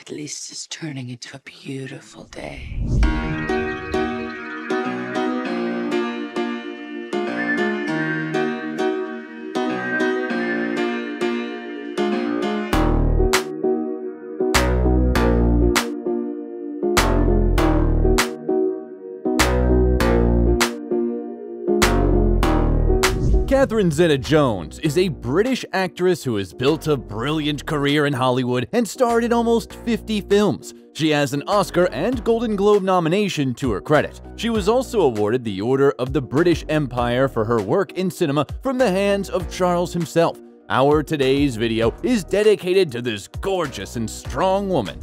At least it's turning into a beautiful day. Catherine Zeta-Jones is a British actress who has built a brilliant career in Hollywood and starred in almost 50 films. She has an Oscar and Golden Globe nomination to her credit. She was also awarded the Order of the British Empire for her work in cinema from the hands of Charles himself. Our today's video is dedicated to this gorgeous and strong woman.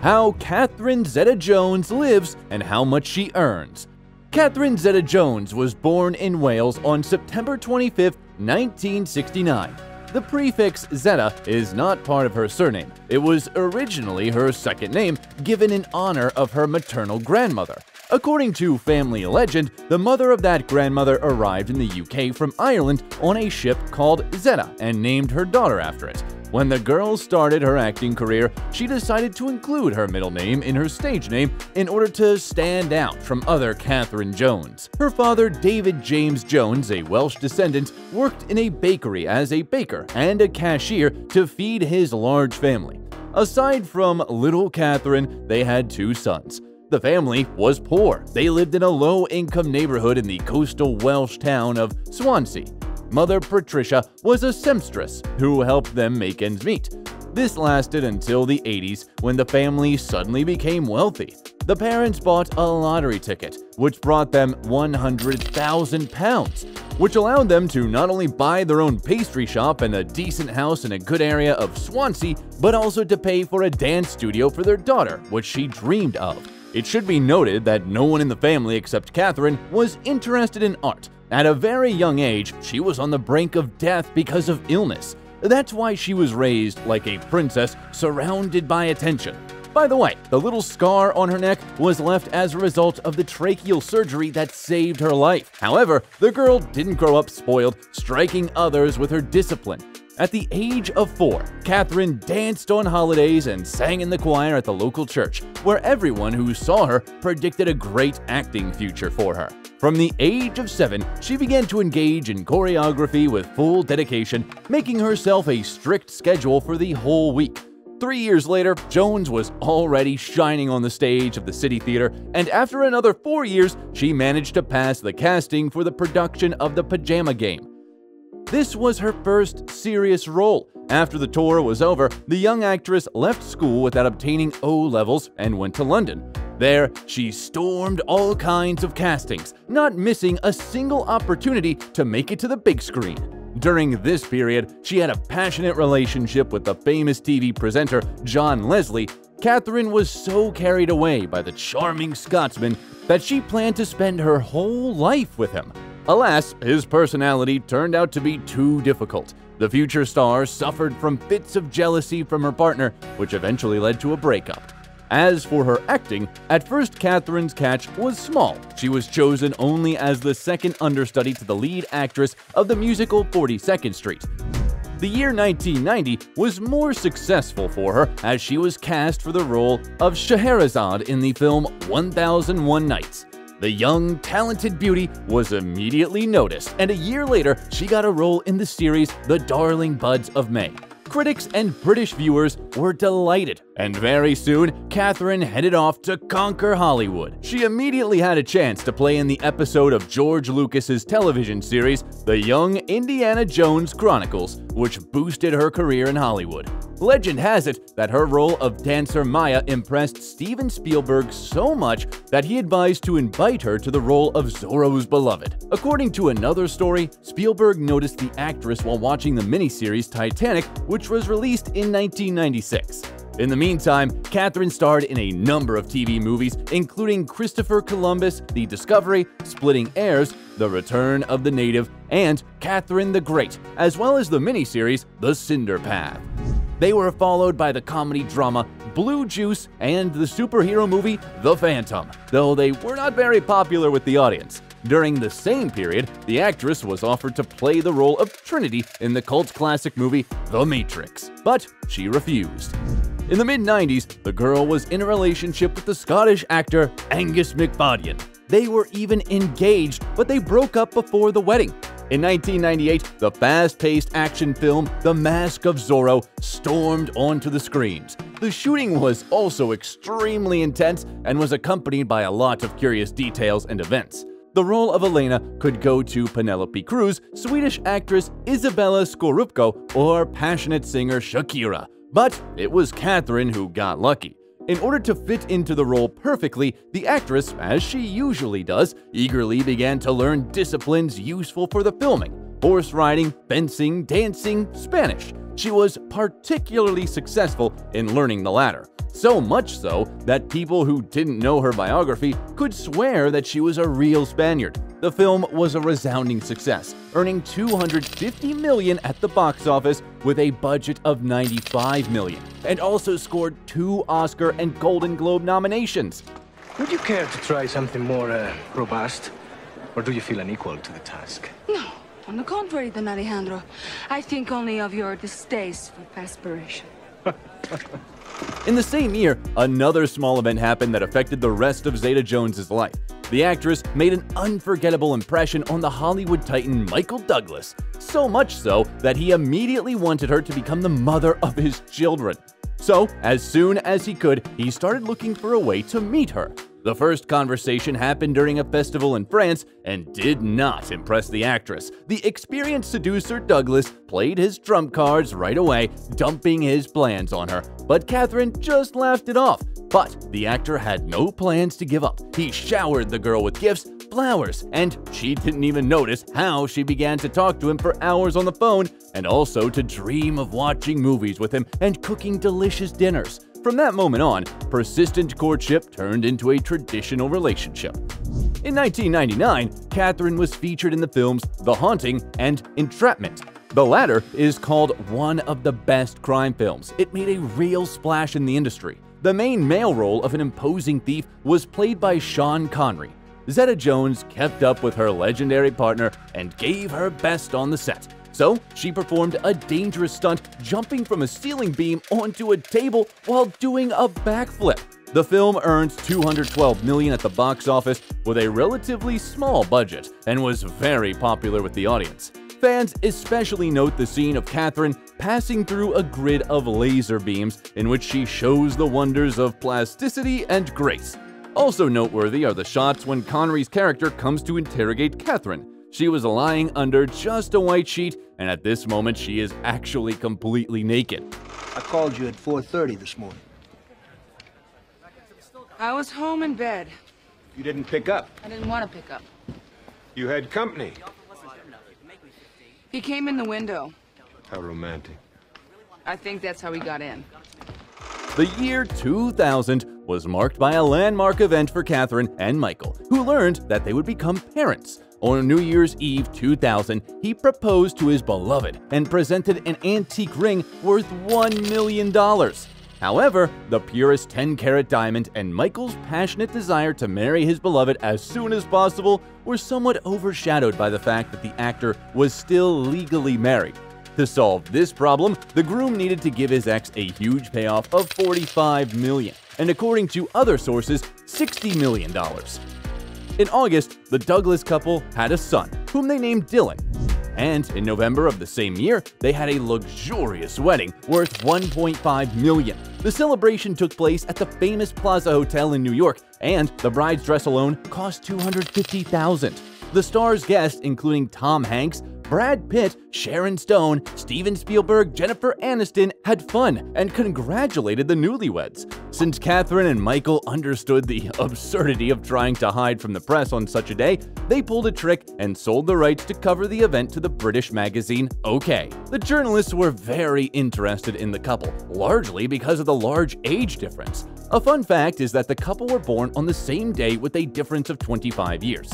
How Catherine Zeta-Jones lives and how much she earns. Catherine Zeta-Jones was born in Wales on September 25, 1969. The prefix Zeta is not part of her surname. It was originally her second name, given in honor of her maternal grandmother. According to family legend, the mother of that grandmother arrived in the UK from Ireland on a ship called Zeta and named her daughter after it. When the girl started her acting career, she decided to include her middle name in her stage name in order to stand out from other Catherine Jones. Her father, David James Jones, a Welsh descendant, worked in a bakery as a baker and a cashier to feed his large family. Aside from little Catherine, they had two sons. The family was poor. They lived in a low-income neighborhood in the coastal Welsh town of Swansea. Mother Patricia was a seamstress who helped them make ends meet. This lasted until the 80s when the family suddenly became wealthy. The parents bought a lottery ticket, which brought them £100,000, which allowed them to not only buy their own pastry shop and a decent house in a good area of Swansea, but also to pay for a dance studio for their daughter, which she dreamed of. It should be noted that no one in the family except Catherine was interested in art. At a very young age, she was on the brink of death because of illness. That's why she was raised like a princess, surrounded by attention. By the way, the little scar on her neck was left as a result of the tracheal surgery that saved her life. However, the girl didn't grow up spoiled, striking others with her discipline. At the age of 4, Catherine danced on holidays and sang in the choir at the local church, where everyone who saw her predicted a great acting future for her. From the age of 7, she began to engage in choreography with full dedication, making herself a strict schedule for the whole week. 3 years later, Jones was already shining on the stage of the City Theater, and after another 4 years, she managed to pass the casting for the production of The Pajama Game. This was her first serious role. After the tour was over, the young actress left school without obtaining O-levels and went to London. There, she stormed all kinds of castings, not missing a single opportunity to make it to the big screen. During this period, she had a passionate relationship with the famous TV presenter John Leslie. Catherine was so carried away by the charming Scotsman that she planned to spend her whole life with him. Alas, his personality turned out to be too difficult. The future star suffered from fits of jealousy from her partner, which eventually led to a breakup. As for her acting, at first Catherine's catch was small. She was chosen only as the second understudy to the lead actress of the musical 42nd Street. The year 1990 was more successful for her as she was cast for the role of Scheherazade in the film 1001 Nights. The young, talented beauty was immediately noticed, and a year later, she got a role in the series The Darling Buds of May. Critics and British viewers were delighted, and very soon, Catherine headed off to conquer Hollywood. She immediately had a chance to play in the episode of George Lucas's television series, The Young Indiana Jones Chronicles, which boosted her career in Hollywood. Legend has it that her role of dancer Maya impressed Steven Spielberg so much that he advised to invite her to the role of Zorro's beloved. According to another story, Spielberg noticed the actress while watching the miniseries Titanic, which was released in 1996. In the meantime, Catherine starred in a number of TV movies, including Christopher Columbus, The Discovery, Splitting Heirs, The Return of the Native, and Catherine the Great, as well as the miniseries The Cinder Path. They were followed by the comedy drama Blue Juice and the superhero movie The Phantom, though they were not very popular with the audience. During the same period, the actress was offered to play the role of Trinity in the cult classic movie The Matrix, but she refused. In the mid-90s, the girl was in a relationship with the Scottish actor Angus MacFadyen. They were even engaged, but they broke up before the wedding. In 1998, the fast-paced action film The Mask of Zorro stormed onto the screens. The shooting was also extremely intense and was accompanied by a lot of curious details and events. The role of Elena could go to Penelope Cruz, Swedish actress Isabella Scorupco, or passionate singer Shakira. But it was Catherine who got lucky. In order to fit into the role perfectly, the actress, as she usually does, eagerly began to learn disciplines useful for the filming: horse riding, fencing, dancing, Spanish. She was particularly successful in learning the latter. So much so that people who didn't know her biography could swear that she was a real Spaniard. The film was a resounding success, earning $250 million at the box office with a budget of $95 million, and also scored 2 Oscar and Golden Globe nominations. Would you care to try something more robust, or do you feel unequal to the task? No, on the contrary, Don Alejandro. I think only of your distaste for perspiration. In the same year, another small event happened that affected the rest of Zeta-Jones' life. The actress made an unforgettable impression on the Hollywood titan Michael Douglas, so much so that he immediately wanted her to become the mother of his children. So, as soon as he could, he started looking for a way to meet her. The first conversation happened during a festival in France and did not impress the actress. The experienced seducer Douglas played his trump cards right away, dumping his plans on her, but Catherine just laughed it off. But the actor had no plans to give up. He showered the girl with gifts, flowers, and she didn't even notice how she began to talk to him for hours on the phone and also to dream of watching movies with him and cooking delicious dinners. From that moment on, persistent courtship turned into a traditional relationship. In 1999, Catherine was featured in the films The Haunting and Entrapment. The latter is called one of the best crime films. It made a real splash in the industry. The main male role of an imposing thief was played by Sean Connery. Zeta-Jones kept up with her legendary partner and gave her best on the set. So, she performed a dangerous stunt jumping from a ceiling beam onto a table while doing a backflip. The film earned $212 million at the box office with a relatively small budget and was very popular with the audience. Fans especially note the scene of Catherine passing through a grid of laser beams in which she shows the wonders of plasticity and grace. Also noteworthy are the shots when Connery's character comes to interrogate Catherine. She was lying under just a white sheet, and at this moment she is actually completely naked. I called you at 4:30 this morning. I was home in bed. You didn't pick up. I didn't want to pick up. You had company. He came in the window. How romantic. I think that's how he got in. The year 2000 was marked by a landmark event for Catherine and Michael, who learned that they would become parents. On New Year's Eve 2000, he proposed to his beloved and presented an antique ring worth $1 million. However, the purest 10-carat diamond and Michael's passionate desire to marry his beloved as soon as possible were somewhat overshadowed by the fact that the actor was still legally married. To solve this problem, the groom needed to give his ex a huge payoff of $45 million, and according to other sources, $60 million. In August, the Douglas couple had a son, whom they named Dylan. And in November of the same year, they had a luxurious wedding worth $1.5 million. The celebration took place at the famous Plaza Hotel in New York, and the bride's dress alone cost $250,000. The star's guests, including Tom Hanks, Brad Pitt, Sharon Stone, Steven Spielberg, Jennifer Aniston, had fun and congratulated the newlyweds. Since Catherine and Michael understood the absurdity of trying to hide from the press on such a day, they pulled a trick and sold the rights to cover the event to the British magazine OK. The journalists were very interested in the couple, largely because of the large age difference. A fun fact is that the couple were born on the same day with a difference of 25 years.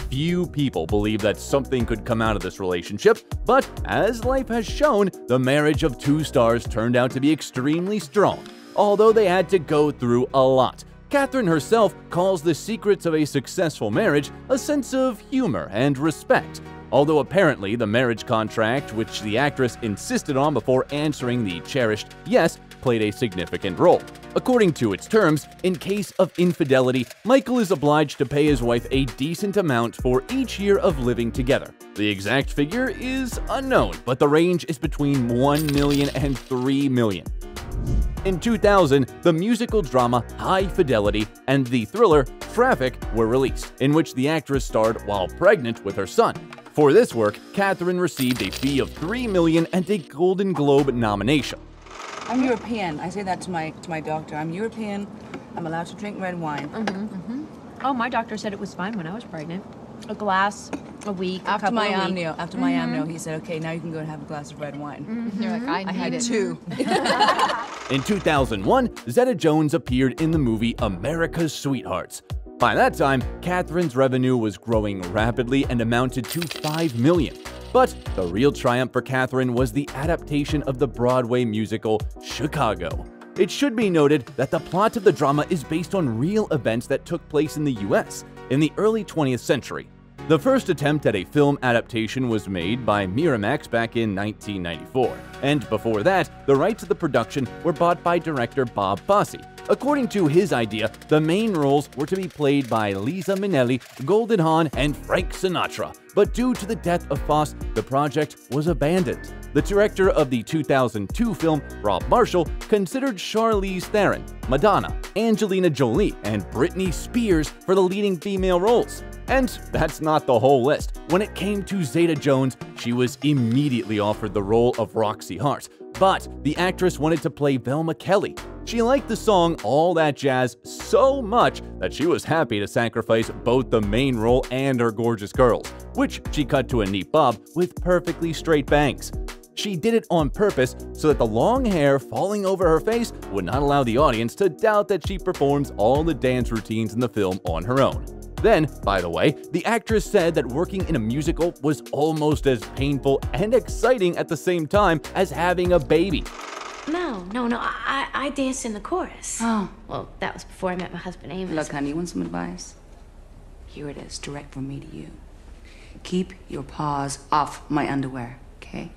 Few people believe that something could come out of this relationship, but as life has shown, the marriage of two stars turned out to be extremely strong, although they had to go through a lot. Catherine herself calls the secrets of a successful marriage a sense of humor and respect, although apparently the marriage contract, which the actress insisted on before answering the cherished yes, played a significant role. According to its terms, in case of infidelity, Michael is obliged to pay his wife a decent amount for each year of living together. The exact figure is unknown, but the range is between $1 million and $3 million. In 2000, the musical drama High Fidelity and the thriller Traffic were released, in which the actress starred while pregnant with her son. For this work, Catherine received a fee of $3 million and a Golden Globe nomination. I'm European. I say that to my doctor. I'm European. I'm allowed to drink red wine. Oh, my doctor said it was fine when I was pregnant. A glass a week, After my amnio, he said, okay, now you can go and have a glass of red wine. You're like, I had two. In 2001, Zeta-Jones appeared in the movie America's Sweethearts. By that time, Catherine's revenue was growing rapidly and amounted to $5 million. But the real triumph for Catherine was the adaptation of the Broadway musical Chicago. It should be noted that the plot of the drama is based on real events that took place in the US in the early 20th century. The first attempt at a film adaptation was made by Miramax back in 1994, and before that, the rights of the production were bought by director Bob Fosse. According to his idea, the main roles were to be played by Liza Minnelli, Goldie Hawn, and Frank Sinatra, but due to the death of Fosse, the project was abandoned. The director of the 2002 film, Rob Marshall, considered Charlize Theron, Madonna, Angelina Jolie, and Britney Spears for the leading female roles. And that's not the whole list. When it came to Zeta-Jones, she was immediately offered the role of Roxy Hart, but the actress wanted to play Velma Kelly. She liked the song All That Jazz so much that she was happy to sacrifice both the main role and her gorgeous curls, which she cut to a neat bob with perfectly straight bangs. She did it on purpose so that the long hair falling over her face would not allow the audience to doubt that she performs all the dance routines in the film on her own. Then, by the way, the actress said that working in a musical was almost as painful and exciting at the same time as having a baby. No. I danced in the chorus. Oh. Well, that was before I met my husband, Amos. Look, honey, you want some advice? Here it is, direct from me to you. Keep your paws off my underwear, okay?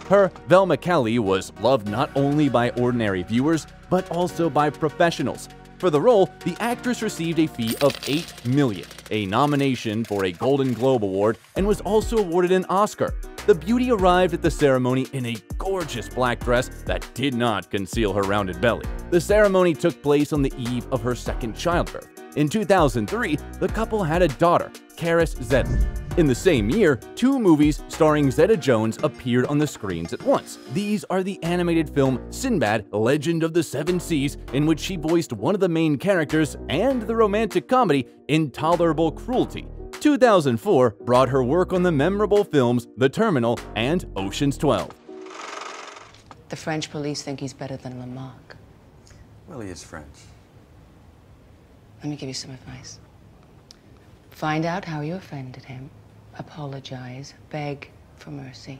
Her Velma Kelly was loved not only by ordinary viewers, but also by professionals. For the role, the actress received a fee of $8 million, a nomination for a Golden Globe Award, and was also awarded an Oscar. The beauty arrived at the ceremony in a gorgeous black dress that did not conceal her rounded belly. The ceremony took place on the eve of her second childbirth. In 2003, the couple had a daughter, Karis Zeta. In the same year, 2 movies starring Zeta-Jones appeared on the screens at once. These are the animated film Sinbad, Legend of the Seven Seas, in which she voiced one of the main characters, and the romantic comedy Intolerable Cruelty. 2004 brought her work on the memorable films The Terminal and Ocean's 12. The French police think he's better than Lamarck. Well, he is French. Let me give you some advice. Find out how you offended him, apologize, beg for mercy.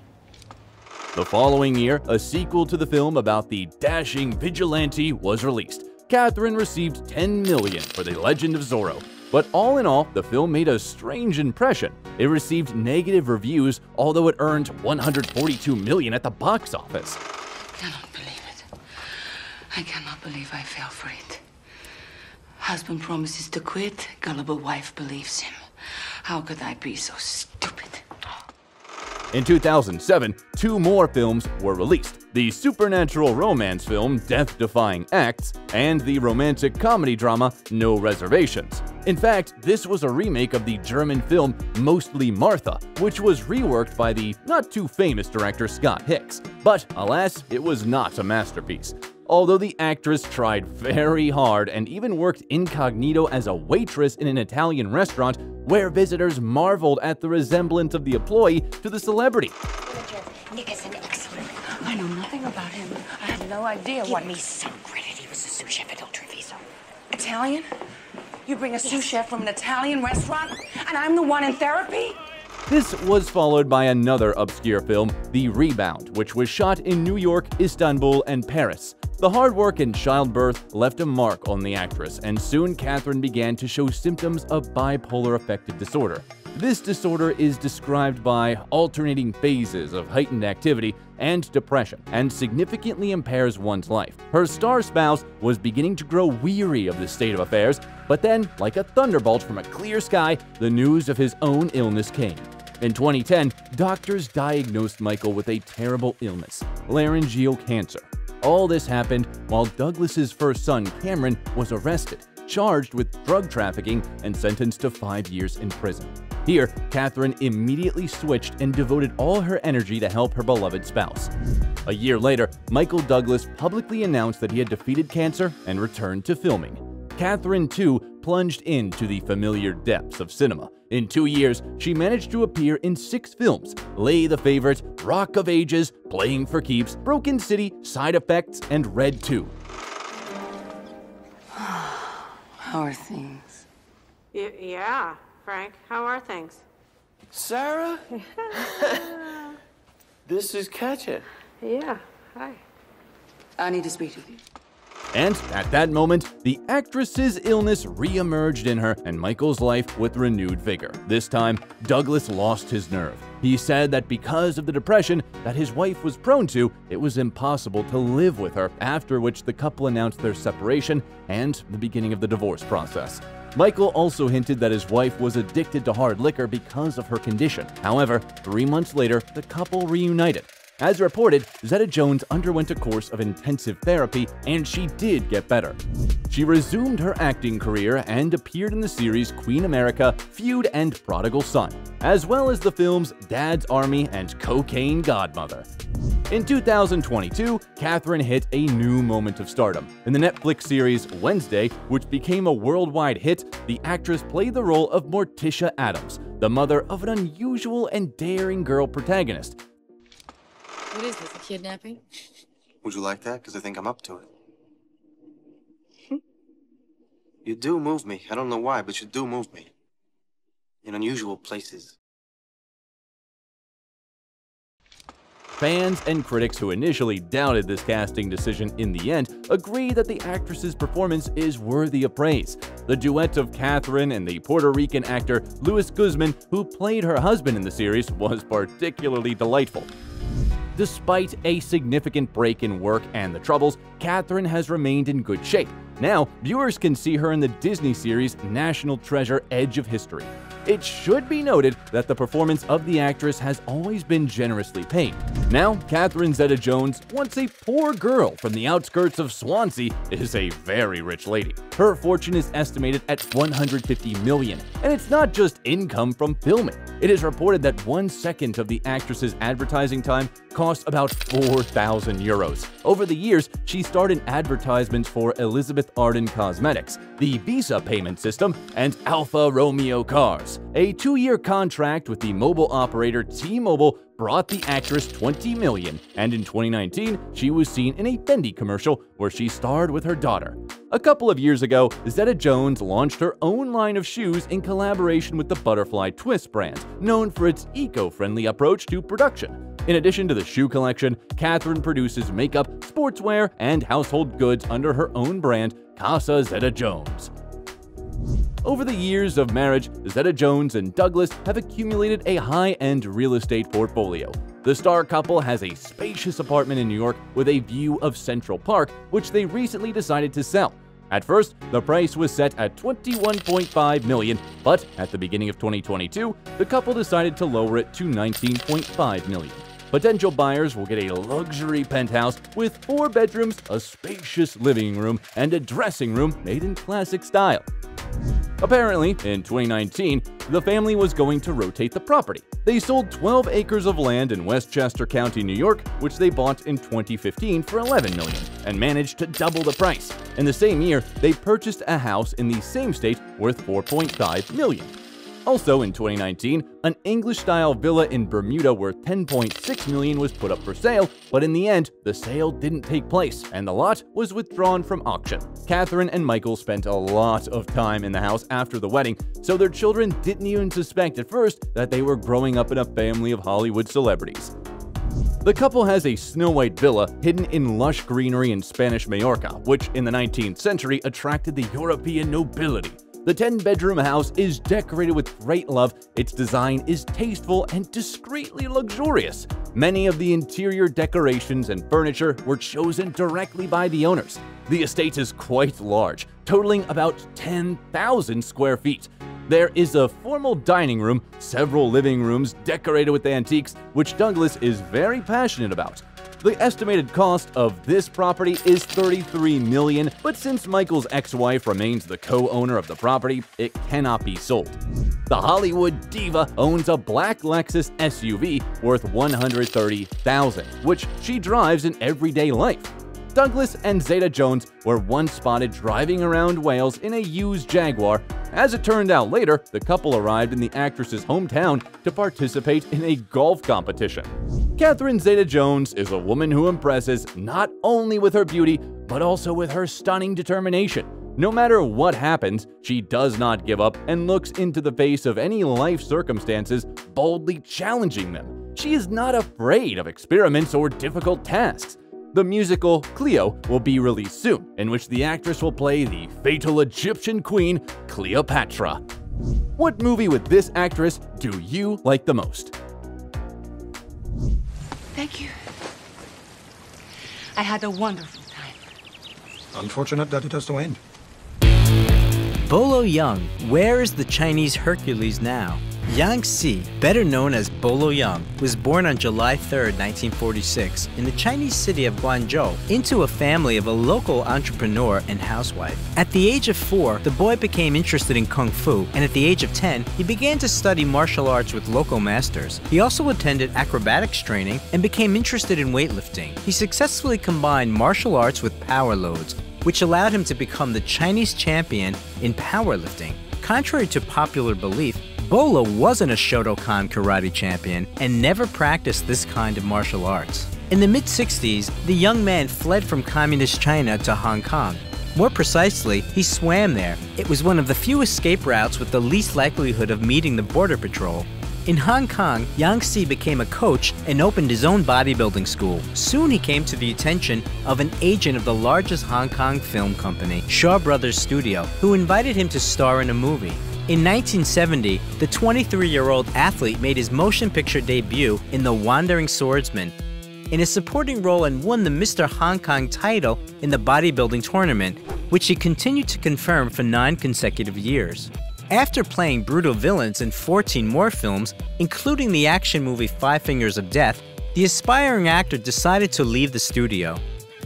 The following year, a sequel to the film about the dashing vigilante was released. Catherine received $10 million for The Legend of Zorro. But all in all, the film made a strange impression. It received negative reviews, although it earned $142 million at the box office. I cannot believe it. I cannot believe I fell for it. Husband promises to quit, gullible wife believes him. How could I be so stupid? In 2007, 2 more films were released: the supernatural romance film Death-Defying Acts and the romantic comedy drama No Reservations. In fact, this was a remake of the German film Mostly Martha, which was reworked by the not-too-famous director Scott Hicks. But alas, it was not a masterpiece. Although the actress tried very hard and even worked incognito as a waitress in an Italian restaurant where visitors marveled at the resemblance of the employee to the celebrity. Nick is an excellent. I know nothing about him. I have no idea what Give me some credit. He was a sous chef at El Treviso. Italian? You bring a sous chef from an Italian restaurant, and I'm the one in therapy? This was followed by another obscure film, The Rebound, which was shot in New York, Istanbul, and Paris. The hard work and childbirth left a mark on the actress, and soon Catherine began to show symptoms of bipolar affective disorder. This disorder is described by alternating phases of heightened activity and depression, and significantly impairs one's life. Her star spouse was beginning to grow weary of this state of affairs, but then, like a thunderbolt from a clear sky, the news of his own illness came. In 2010, doctors diagnosed Michael with a terrible illness, laryngeal cancer. All this happened while Douglas's first son, Cameron, was arrested, charged with drug trafficking, and sentenced to 5 years in prison. Here, Catherine immediately switched and devoted all her energy to help her beloved spouse. A year later, Michael Douglas publicly announced that he had defeated cancer and returned to filming. Catherine, too, plunged into the familiar depths of cinema. In 2 years, she managed to appear in 6 films: Lay the Favorite, Rock of Ages, Playing for Keeps, Broken City, Side Effects, and Red 2. How are things? Yeah, Frank, how are things? Sarah? This is Katya. Yeah, hi. I need to speak with you. And at that moment, the actress's illness re-emerged in her and Michael's life with renewed vigor. This time, Douglas lost his nerve. He said that because of the depression that his wife was prone to, it was impossible to live with her, after which the couple announced their separation and the beginning of the divorce process. Michael also hinted that his wife was addicted to hard liquor because of her condition. However, 3 months later, the couple reunited. As reported, Zeta-Jones underwent a course of intensive therapy, and she did get better. She resumed her acting career and appeared in the series Queen America, Feud, and Prodigal Son, as well as the films Dad's Army and Cocaine Godmother. In 2022, Catherine hit a new moment of stardom. In the Netflix series Wednesday, which became a worldwide hit, the actress played the role of Morticia Adams, the mother of an unusual and daring girl protagonist. What is this, a kidnapping? Would you like that? Because I think I'm up to it. You do move me. I don't know why, but you do move me. In unusual places. Fans and critics who initially doubted this casting decision in the end agree that the actress's performance is worthy of praise. The duet of Catherine and the Puerto Rican actor Luis Guzman, who played her husband in the series, was particularly delightful. Despite a significant break in work and the troubles, Catherine has remained in good shape. Now, viewers can see her in the Disney series National Treasure: Edge of History. It should be noted that the performance of the actress has always been generously paid. Now, Catherine Zeta-Jones, once a poor girl from the outskirts of Swansea, is a very rich lady. Her fortune is estimated at $150 million, and it's not just income from filming. It is reported that 1 second of the actress's advertising time costs about 4,000 euros. Over the years, she starred in advertisements for Elizabeth Arden Cosmetics, the Visa payment system, and Alfa Romeo cars. A 2-year contract with the mobile operator T-Mobile brought the actress $20 million, and in 2019, she was seen in a Fendi commercial where she starred with her daughter. A couple of years ago, Zeta-Jones launched her own line of shoes in collaboration with the Butterfly Twist brand, known for its eco-friendly approach to production. In addition to the shoe collection, Catherine produces makeup, sportswear, and household goods under her own brand, Casa Zeta-Jones. Over the years of marriage, Zeta-Jones and Douglas have accumulated a high-end real estate portfolio. The star couple has a spacious apartment in New York with a view of Central Park, which they recently decided to sell. At first, the price was set at $21.5 million, but at the beginning of 2022, the couple decided to lower it to $19.5 million. Potential buyers will get a luxury penthouse with 4 bedrooms, a spacious living room, and a dressing room made in classic style. Apparently, in 2019, the family was going to rotate the property. They sold 12 acres of land in Westchester County, New York, which they bought in 2015 for $11 million, and managed to double the price. In the same year, they purchased a house in the same state worth $4.5 million. Also in 2019, an English-style villa in Bermuda worth $10.6 million was put up for sale, but in the end, the sale didn't take place, and the lot was withdrawn from auction. Catherine and Michael spent a lot of time in the house after the wedding, so their children didn't even suspect at first that they were growing up in a family of Hollywood celebrities. The couple has a snow-white villa hidden in lush greenery in Spanish Majorca, which in the 19th century attracted the European nobility. The 10-bedroom house is decorated with great love, its design is tasteful and discreetly luxurious. Many of the interior decorations and furniture were chosen directly by the owners. The estate is quite large, totaling about 10,000 square feet. There is a formal dining room, several living rooms decorated with antiques, which Douglas is very passionate about. The estimated cost of this property is $33 million, but since Michael's ex-wife remains the co-owner of the property, it cannot be sold. The Hollywood diva owns a black Lexus SUV worth $130,000, which she drives in everyday life. Douglas and Zeta-Jones were once spotted driving around Wales in a used Jaguar. As it turned out later, the couple arrived in the actress's hometown to participate in a golf competition. Catherine Zeta-Jones is a woman who impresses not only with her beauty, but also with her stunning determination. No matter what happens, she does not give up and looks into the face of any life circumstances, boldly challenging them. She is not afraid of experiments or difficult tasks. The musical Cleo will be released soon, in which the actress will play the fatal Egyptian queen, Cleopatra. What movie with this actress do you like the most? Thank you. I had a wonderful time. Unfortunate that it has to end. Bolo Yeung, where is the Chinese Hercules now? Yang Si, better known as Bolo Yeung, was born on July 3, 1946, in the Chinese city of Guangzhou, into a family of a local entrepreneur and housewife. At the age of 4, the boy became interested in Kung Fu, and at the age of 10, he began to study martial arts with local masters. He also attended acrobatics training and became interested in weightlifting. He successfully combined martial arts with power loads, which allowed him to become the Chinese champion in powerlifting. Contrary to popular belief, Bolo wasn't a Shotokan karate champion and never practiced this kind of martial arts. In the mid-60s, the young man fled from communist China to Hong Kong. More precisely, he swam there. It was one of the few escape routes with the least likelihood of meeting the border patrol. In Hong Kong, Yang Si became a coach and opened his own bodybuilding school. Soon he came to the attention of an agent of the largest Hong Kong film company, Shaw Brothers Studio, who invited him to star in a movie. In 1970, the 23-year-old athlete made his motion picture debut in The Wandering Swordsman, in a supporting role, and won the Mr. Hong Kong title in the bodybuilding tournament, which he continued to confirm for 9 consecutive years. After playing brutal villains in 14 more films, including the action movie 5 Fingers of Death, the aspiring actor decided to leave the studio.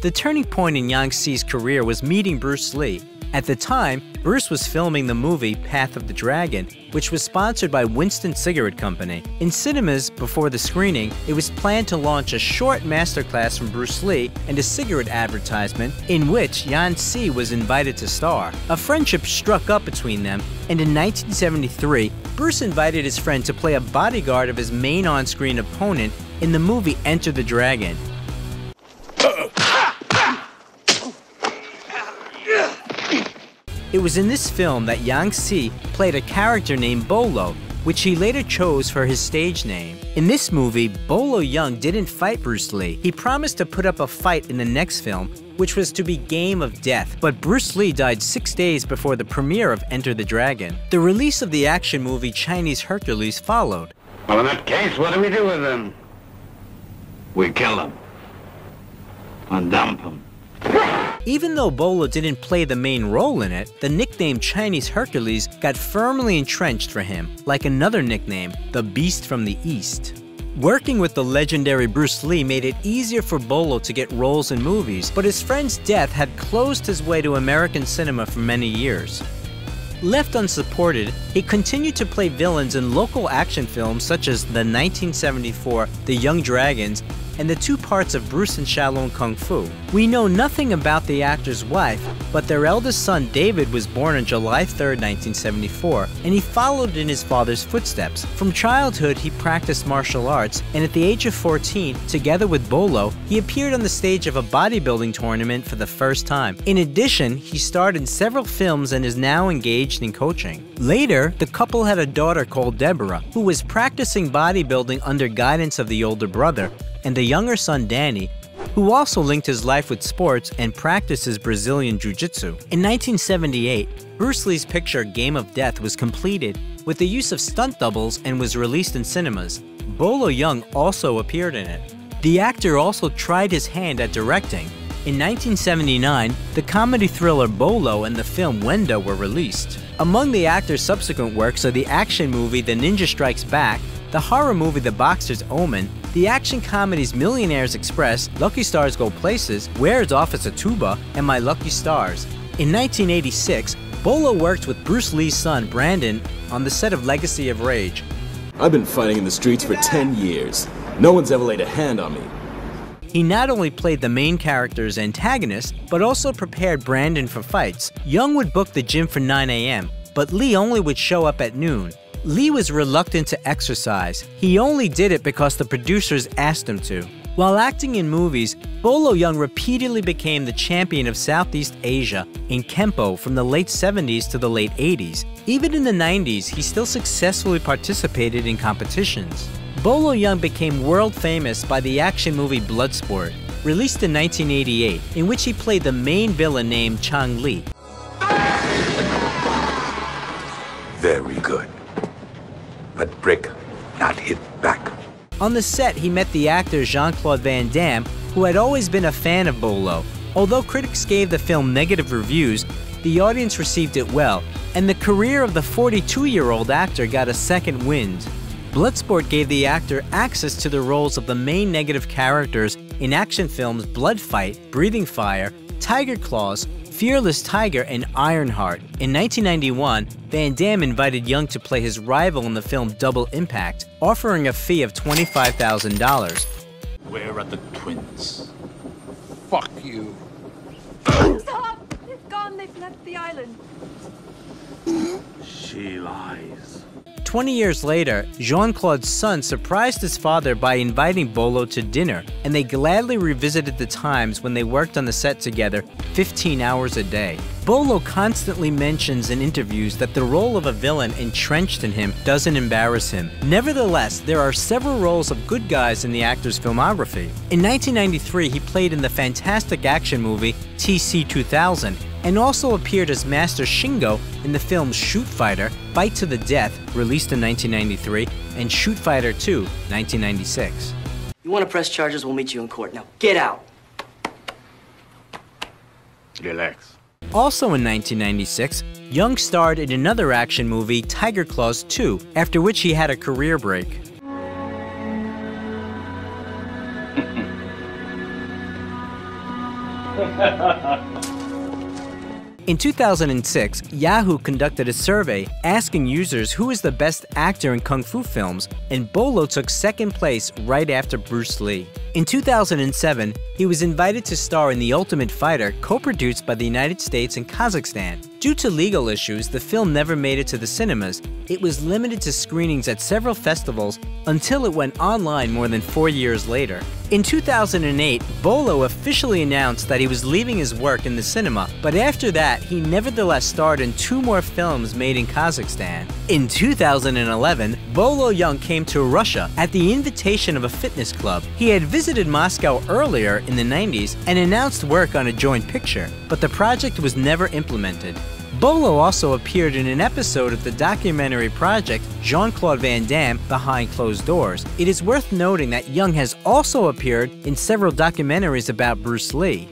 The turning point in Yang Si's career was meeting Bruce Lee. At the time, Bruce was filming the movie Path of the Dragon, which was sponsored by Winston Cigarette Company. In cinemas, before the screening, it was planned to launch a short masterclass from Bruce Lee and a cigarette advertisement in which Yang Si was invited to star. A friendship struck up between them, and in 1973, Bruce invited his friend to play a bodyguard of his main on-screen opponent in the movie Enter the Dragon. It was in this film that Yang Si played a character named Bolo, which he later chose for his stage name. In this movie, Bolo Yeung didn't fight Bruce Lee. He promised to put up a fight in the next film, which was to be Game of Death, but Bruce Lee died 6 days before the premiere of Enter the Dragon. The release of the action movie Chinese Hercules followed. Well, in that case, what do we do with him? We kill him. And dump him. Even though Bolo didn't play the main role in it, the nickname Chinese Hercules got firmly entrenched for him, like another nickname, the Beast from the East. Working with the legendary Bruce Lee made it easier for Bolo to get roles in movies, but his friend's death had closed his way to American cinema for many years. Left unsupported, he continued to play villains in local action films such as the 1974 The Young Dragons and the two parts of Bruce and Shaolin Kung Fu. We know nothing about the actor's wife, but their eldest son David was born on July 3, 1974, and he followed in his father's footsteps. From childhood, he practiced martial arts, and at the age of 14, together with Bolo, he appeared on the stage of a bodybuilding tournament for the first time. In addition, he starred in several films and is now engaged in coaching. Later, the couple had a daughter called Deborah, who was practicing bodybuilding under guidance of the older brother, and a younger son Danny, who also linked his life with sports and practices Brazilian Jiu-Jitsu. In 1978, Bruce Lee's picture Game of Death was completed with the use of stunt doubles and was released in cinemas. Bolo Yeung also appeared in it. The actor also tried his hand at directing. In 1979, the comedy thriller Bolo and the film Wendo were released. Among the actor's subsequent works are the action movie The Ninja Strikes Back, the horror movie The Boxer's Omen, the action comedies Millionaire's Express, Lucky Stars Go Places, Where's Officer Tuba, and My Lucky Stars. In 1986, Bolo worked with Bruce Lee's son Brandon on the set of Legacy of Rage. I've been fighting in the streets for 10 years. No one's ever laid a hand on me. He not only played the main character's antagonist, but also prepared Brandon for fights. Yeung would book the gym for 9 a.m., but Lee only would show up at noon. Lee was reluctant to exercise. He only did it because the producers asked him to. While acting in movies, Bolo Yeung repeatedly became the champion of Southeast Asia in Kempo from the late 70s to the late 80s. Even in the 90s, he still successfully participated in competitions. Bolo Yeung became world famous by the action movie Bloodsport, released in 1988, in which he played the main villain named Chang Li. Very good. But break, not hit back. On the set, he met the actor Jean-Claude Van Damme, who had always been a fan of Bolo. Although critics gave the film negative reviews, the audience received it well, and the career of the 42-year-old actor got a second wind. Bloodsport gave the actor access to the roles of the main negative characters in action films Blood Fight, Breathing Fire, Tiger Claws, Fearless Tiger, and Ironheart. In 1991, Van Damme invited Yeung to play his rival in the film Double Impact, offering a fee of $25,000. Where are the twins? Fuck you. Stop! They've gone. They've left the island. She lies. 20 years later, Jean-Claude's son surprised his father by inviting Bolo to dinner, and they gladly revisited the times when they worked on the set together 15 hours a day. Bolo constantly mentions in interviews that the role of a villain entrenched in him doesn't embarrass him. Nevertheless, there are several roles of good guys in the actor's filmography. In 1993, he played in the fantastic action movie TC-2000, and also appeared as Master Shingo in the films Shoot Fighter, Fight to the Death, released in 1993, and Shoot Fighter 2, 1996. You want to press charges, we'll meet you in court. Now, get out! Relax. Also in 1996, Yeung starred in another action movie, Tiger Claws 2, after which he had a career break. In 2006, Yahoo conducted a survey asking users who is the best actor in kung fu films, and Bolo took second place right after Bruce Lee. In 2007, he was invited to star in The Ultimate Fighter, co-produced by the United States and Kazakhstan. Due to legal issues, the film never made it to the cinemas. It was limited to screenings at several festivals until it went online more than 4 years later. In 2008, Bolo officially announced that he was leaving his work in the cinema, but after that, he nevertheless starred in 2 more films made in Kazakhstan. In 2011, Bolo Yeung came to Russia at the invitation of a fitness club. He had visited Moscow earlier in the 90s and announced work on a joint picture, but the project was never implemented. Bolo also appeared in an episode of the documentary project Jean-Claude Van Damme Behind Closed Doors. It is worth noting that Yeung has also appeared in several documentaries about Bruce Lee.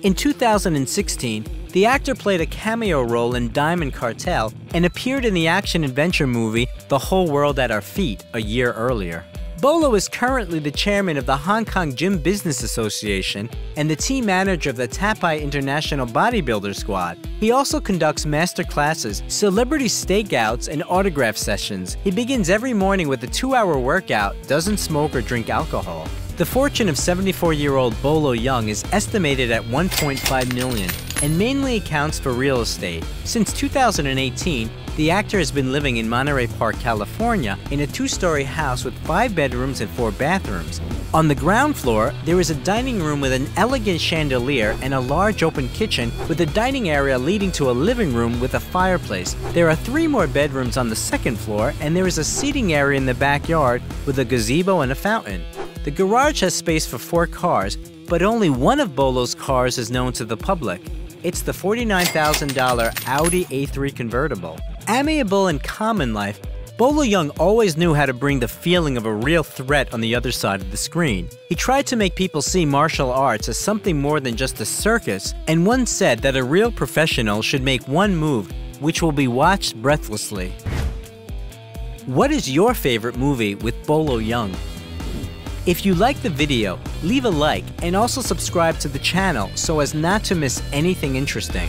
In 2016, the actor played a cameo role in Diamond Cartel and appeared in the action-adventure movie The Whole World at Our Feet a year earlier. Bolo is currently the chairman of the Hong Kong Gym Business Association and the team manager of the Tapai International Bodybuilder Squad. He also conducts master classes, celebrity stakeouts, and autograph sessions. He begins every morning with a 2-hour workout, doesn't smoke or drink alcohol. The fortune of 74-year-old Bolo Yeung is estimated at $1.5 million and mainly accounts for real estate. Since 2018, the actor has been living in Monterey Park, California, in a 2-story house with 5 bedrooms and 4 bathrooms. On the ground floor, there is a dining room with an elegant chandelier and a large open kitchen with a dining area leading to a living room with a fireplace. There are 3 more bedrooms on the 2nd floor, and there is a seating area in the backyard with a gazebo and a fountain. The garage has space for 4 cars, but only one of Bolo's cars is known to the public. It's the $49,000 Audi A3 convertible. Amiable in common life, Bolo Yeung always knew how to bring the feeling of a real threat on the other side of the screen. He tried to make people see martial arts as something more than just a circus, and once said that a real professional should make one move, which will be watched breathlessly. What is your favorite movie with Bolo Yeung? If you like the video, leave a like and also subscribe to the channel so as not to miss anything interesting.